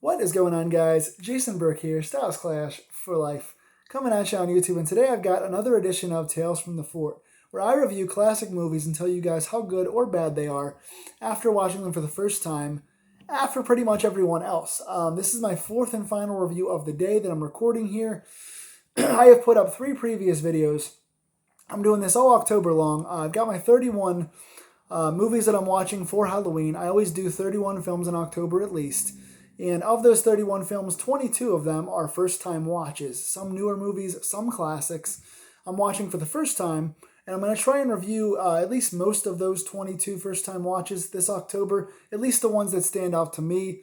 What is going on, guys? Jason Burke here, Styles Clash for Life, coming at you on YouTube, and today I've got another edition of Tales from the Fort, where I review classic movies and tell you guys how good or bad they are after watching them for the first time, after pretty much everyone else. This is my fourth and final review of the day that I'm recording here. I have put up 3 previous videos. I'm doing this all October long. I've got my 31 movies that I'm watching for Halloween. I always do 31 films in October at least. And of those 31 films, 22 of them are first-time watches. Some newer movies, some classics I'm watching for the first time. And I'm going to try and review at least most of those 22 first-time watches this October, at least the ones that stand out to me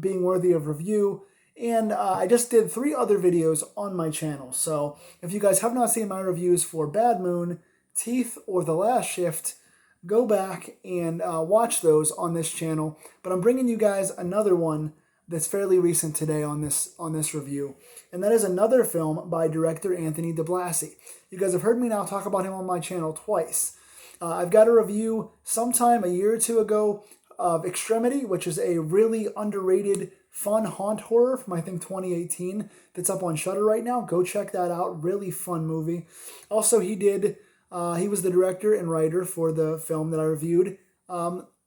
being worthy of review. And I just did 3 other videos on my channel. So if you guys have not seen my reviews for Bad Moon, Teeth, or The Last Shift, go back and watch those on this channel. But I'm bringing you guys another one that's fairly recent today on this review. And that is another film by director Anthony DeBlasi. You guys have heard me now talk about him on my channel twice. I've got a review sometime a year or two ago of Extremity, which is a really underrated, fun haunt horror from I think 2018 that's up on Shudder right now. Go check that out. Really fun movie. Also, he was the director and writer for the film that I reviewed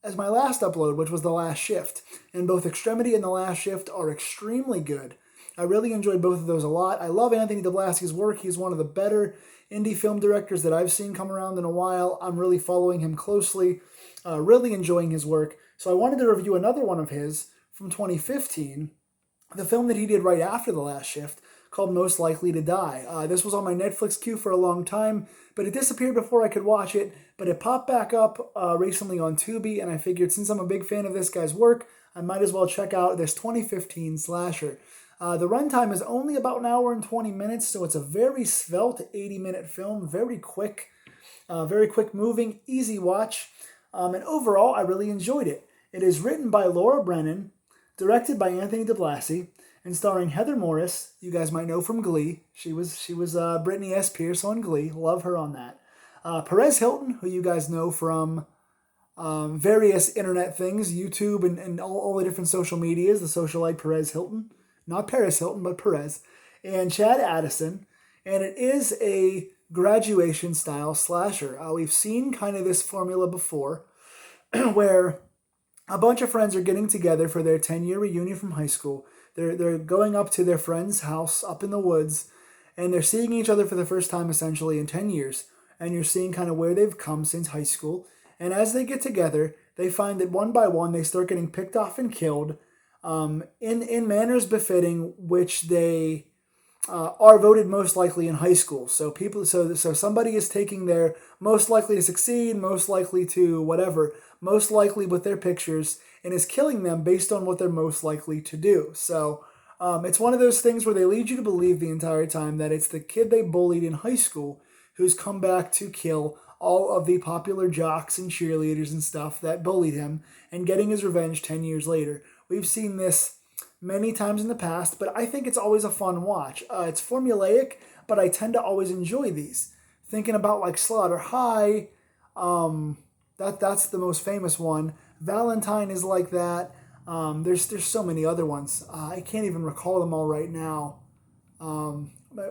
as my last upload, which was The Last Shift. And both Extremity and The Last Shift are extremely good. I really enjoyed both of those a lot. I love Anthony DeBlasi's work. He's one of the better indie film directors that I've seen come around in a while. I'm really following him closely, really enjoying his work. So I wanted to review another one of his from 2015, the film that he did right after The Last Shift, called Most Likely to Die. This was on my Netflix queue for a long time, but it disappeared before I could watch it, but it popped back up recently on Tubi, and I figured since I'm a big fan of this guy's work, I might as well check out this 2015 slasher. The runtime is only about an hour and 20 minutes, so it's a very svelte 80-minute film, very quick moving, easy watch, and overall, I really enjoyed it. It is written by Laura Brennan, directed by Anthony DeBlasi, and starring Heather Morris, you guys might know from Glee. She was Brittany S. Pierce on Glee. Love her on that. Perez Hilton, who you guys know from various internet things, YouTube and all the different social medias, the socialite Perez Hilton. Not Paris Hilton, but Perez. And Chad Addison. And it is a graduation-style slasher. We've seen kind of this formula before, where a bunch of friends are getting together for their 10-year reunion from high school. They're going up to their friend's house up in the woods, and they're seeing each other for the first time essentially in 10 years. And you're seeing kind of where they've come since high school. And as they get together, they find that one by one they start getting picked off and killed in manners befitting which they are voted most likely in high school. So somebody is taking their most likely to succeed, most likely to whatever, most likely with their pictures, and is killing them based on what they're most likely to do. So it's one of those things where they lead you to believe the entire time that it's the kid they bullied in high school who's come back to kill all of the popular jocks and cheerleaders and stuff that bullied him and getting his revenge 10 years later. We've seen this many times in the past, but I think it's always a fun watch. It's formulaic, but I tend to always enjoy these. Thinking about like Slaughter High, that's the most famous one. Valentine is like that. There's so many other ones. I can't even recall them all right now.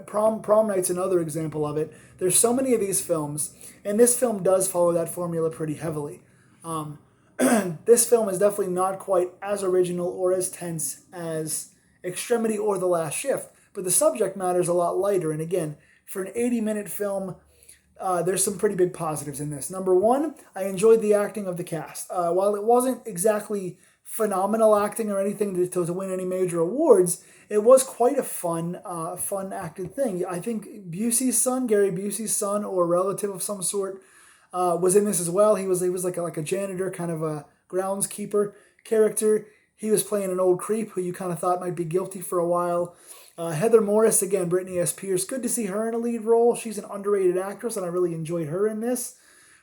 Prom Night's another example of it. There's so many of these films, and this film does follow that formula pretty heavily. This film is definitely not quite as original or as tense as Extremity or The Last Shift, but the subject matter is a lot lighter. And again, for an 80-minute film, there's some pretty big positives in this. Number one, I enjoyed the acting of the cast. While it wasn't exactly phenomenal acting or anything to win any major awards, it was quite a fun acted thing. I think Gary Busey's son, or relative of some sort, was in this as well. He was like a janitor, kind of a groundskeeper character. He was playing an old creep who you kind of thought might be guilty for a while. Heather Morris, again, Brittany S. Pierce. Good to see her in a lead role. She's an underrated actress, and I really enjoyed her in this.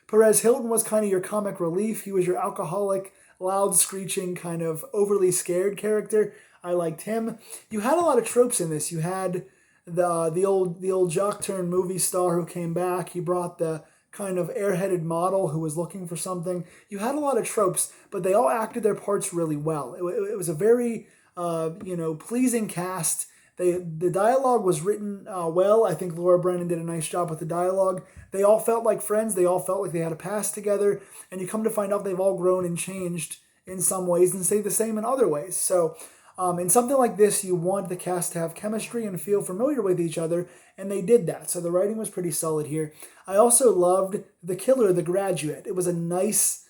Perez Hilton was kind of your comic relief. He was your alcoholic, loud, screeching, kind of overly scared character. I liked him. You had a lot of tropes in this. You had the old jock turned movie star who came back. He brought the kind of airheaded model who was looking for something. You had a lot of tropes, but they all acted their parts really well. It was a very pleasing cast. The dialogue was written well. I think Laura Brennan did a nice job with the dialogue. They all felt like friends. They all felt like they had a past together. And you come to find out they've all grown and changed in some ways and stay the same in other ways. So in something like this, you want the cast to have chemistry and feel familiar with each other, and they did that. So the writing was pretty solid here. I also loved the killer, the graduate. It was a nice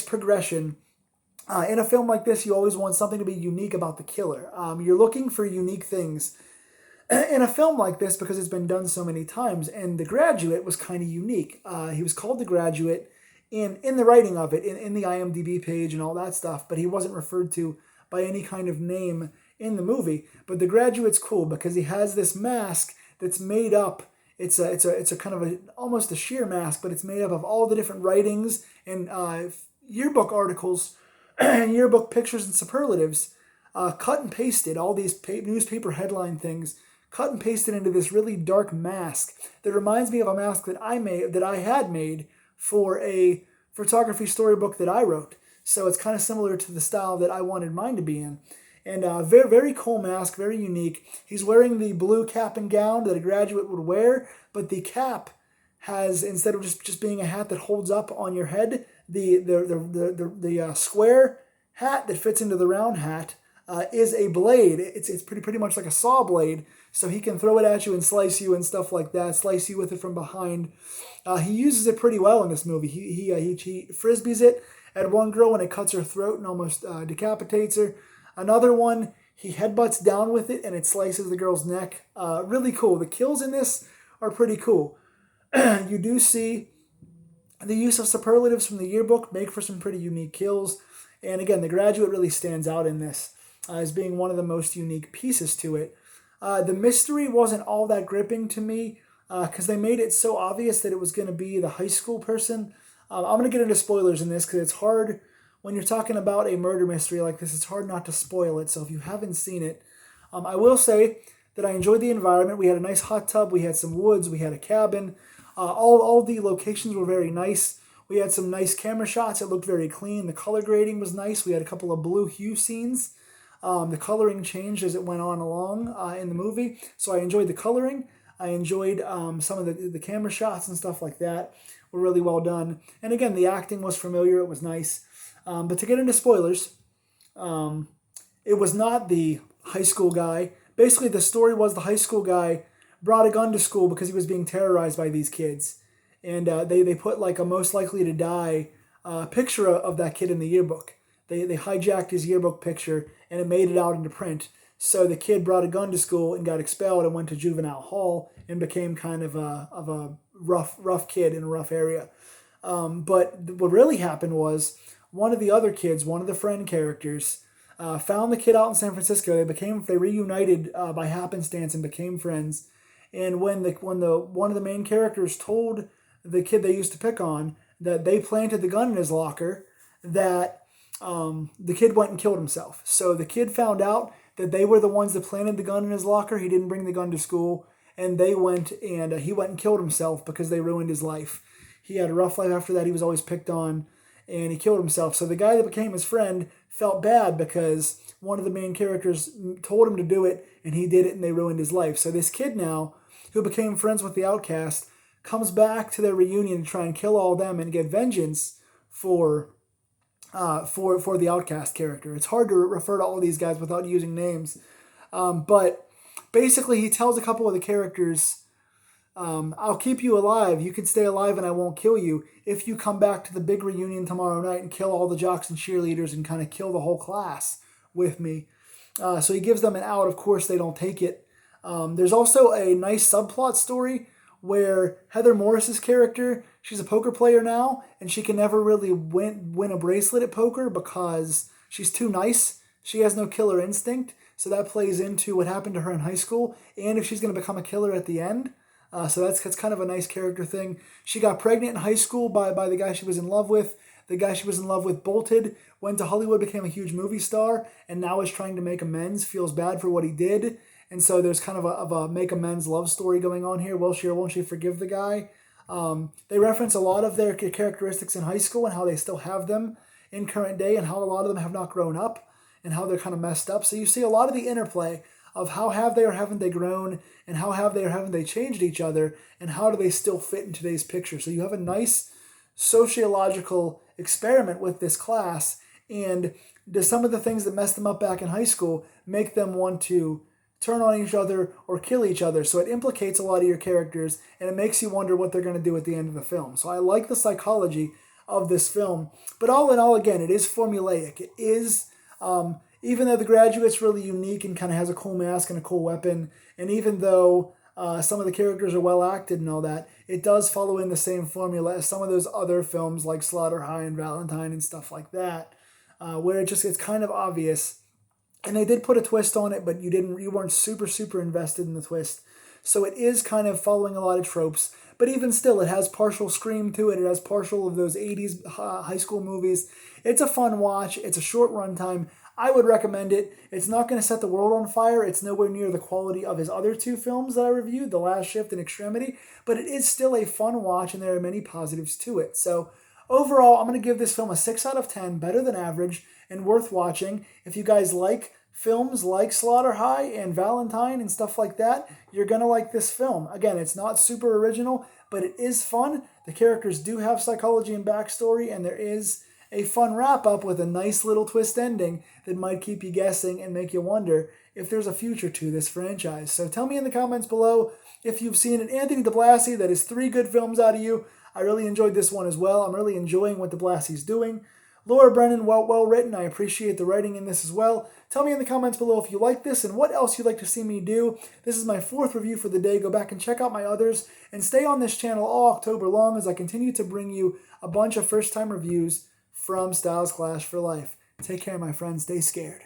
progression. In a film like this, you always want something to be unique about the killer. You're looking for unique things in a film like this because it's been done so many times, and The Graduate was kind of unique. He was called The Graduate in the writing of it, in the IMDb page and all that stuff, but he wasn't referred to by any kind of name in the movie. But The Graduate's cool because he has this mask that's made up. It's a kind of almost a sheer mask, but it's made up of all the different writings and yearbook articles and yearbook pictures and superlatives, cut and pasted, all these newspaper headline things, cut and pasted into this really dark mask that reminds me of a mask that I had made for a photography storybook that I wrote. So it's kind of similar to the style that I wanted mine to be in. And very, very cool mask, very unique. He's wearing the blue cap and gown that a graduate would wear, but the cap has, instead of just being a hat that holds up on your head, the square hat that fits into the round hat is a blade. It's pretty much like a saw blade, so he can throw it at you and slice you and stuff like that, slice you with it from behind. He uses it pretty well in this movie. He frisbees it at one girl and it cuts her throat and almost decapitates her. Another one, he headbutts down with it and it slices the girl's neck. Really cool. The kills in this are pretty cool. You do see the use of superlatives from the yearbook make for some pretty unique kills. And again, The Graduate really stands out in this as being one of the most unique pieces to it. The mystery wasn't all that gripping to me because they made it so obvious that it was going to be the high school person. I'm going to get into spoilers in this because it's hard when you're talking about a murder mystery like this. It's hard not to spoil it. So if you haven't seen it, I will say that I enjoyed the environment. We had a nice hot tub. We had some woods. We had a cabin. All the locations were very nice. We had some nice camera shots. It looked very clean. The color grading was nice. We had a couple of blue hue scenes. The coloring changed as it went on along in the movie. So I enjoyed the coloring. I enjoyed some of the camera shots and stuff like that were really well done. And again, the acting was familiar. It was nice. But to get into spoilers, it was not the high school guy. Basically, the story was the high school guy brought a gun to school because he was being terrorized by these kids. And they put like a most likely to die picture of that kid in the yearbook. They hijacked his yearbook picture and it made it out into print. So the kid brought a gun to school and got expelled and went to juvenile hall and became kind of a rough kid in a rough area. But what really happened was one of the other kids, one of the friend characters, found the kid out in San Francisco. They reunited by happenstance and became friends. And when one of the main characters told the kid they used to pick on that they planted the gun in his locker, that the kid went and killed himself. So the kid found out that they were the ones that planted the gun in his locker. He didn't bring the gun to school, and he went and killed himself because they ruined his life. He had a rough life after that. He was always picked on, and he killed himself. So the guy that became his friend felt bad because one of the main characters told him to do it, and he did it, and they ruined his life. So this kid now, who became friends with the outcast, comes back to their reunion to try and kill all of them and get vengeance for the outcast character. It's hard to refer to all these guys without using names. But basically, he tells a couple of the characters, I'll keep you alive. You can stay alive and I won't kill you if you come back to the big reunion tomorrow night and kill all the jocks and cheerleaders and kind of kill the whole class with me. So he gives them an out. Of course, they don't take it. There's also a nice subplot story where Heather Morris's character, she's a poker player now, and she can never really win a bracelet at poker because she's too nice. She has no killer instinct, so that plays into what happened to her in high school, and if she's going to become a killer at the end. So that's kind of a nice character thing. She got pregnant in high school by the guy she was in love with. The guy she was in love with bolted, went to Hollywood, became a huge movie star, and now is trying to make amends, feels bad for what he did. And so there's kind of a make amends love story going on here. Will she or won't she forgive the guy? They reference a lot of their characteristics in high school and how they still have them in current day and how a lot of them have not grown up. and how they're kind of messed up. So you see a lot of the interplay of how have they or haven't they grown, and how have they or haven't they changed each other, and how do they still fit in today's picture. So you have a nice sociological experiment with this class, and does some of the things that messed them up back in high school make them want to turn on each other or kill each other? So it implicates a lot of your characters, and it makes you wonder what they're going to do at the end of the film. So I like the psychology of this film, but all in all, again, it is formulaic. It is, even though The Graduate's really unique and kind of has a cool mask and a cool weapon, and even though some of the characters are well acted and all that, it does follow in the same formula as some of those other films like Slaughter High and Valentine and stuff like that, where it just gets kind of obvious. And they did put a twist on it, but you weren't super invested in the twist. So it is kind of following a lot of tropes, but even still, it has partial Scream to it. It has partial of those 80s high school movies. It's a fun watch. It's a short runtime. I would recommend it. It's not going to set the world on fire. It's nowhere near the quality of his other two films that I reviewed, The Last Shift and Extremity, but it is still a fun watch, and there are many positives to it. So overall, I'm going to give this film a 6 out of 10, better than average, and worth watching. If you guys like films like Slaughter High and Valentine and stuff like that, you're going to like this film. Again, it's not super original, but it is fun. The characters do have psychology and backstory, and there is a fun wrap-up with a nice little twist ending that might keep you guessing and make you wonder if there's a future to this franchise. So tell me in the comments below if you've seen it. Anthony DeBlasi, that is 3 good films out of you. I really enjoyed this one as well. I'm really enjoying what DeBlasi's doing. Laura Brennan, well written. I appreciate the writing in this as well. Tell me in the comments below if you like this and what else you'd like to see me do. This is my 4th review for the day. Go back and check out my others, and stay on this channel all October long as I continue to bring you a bunch of first-time reviews from Styles Clash for Life. Take care, my friends. Stay scared.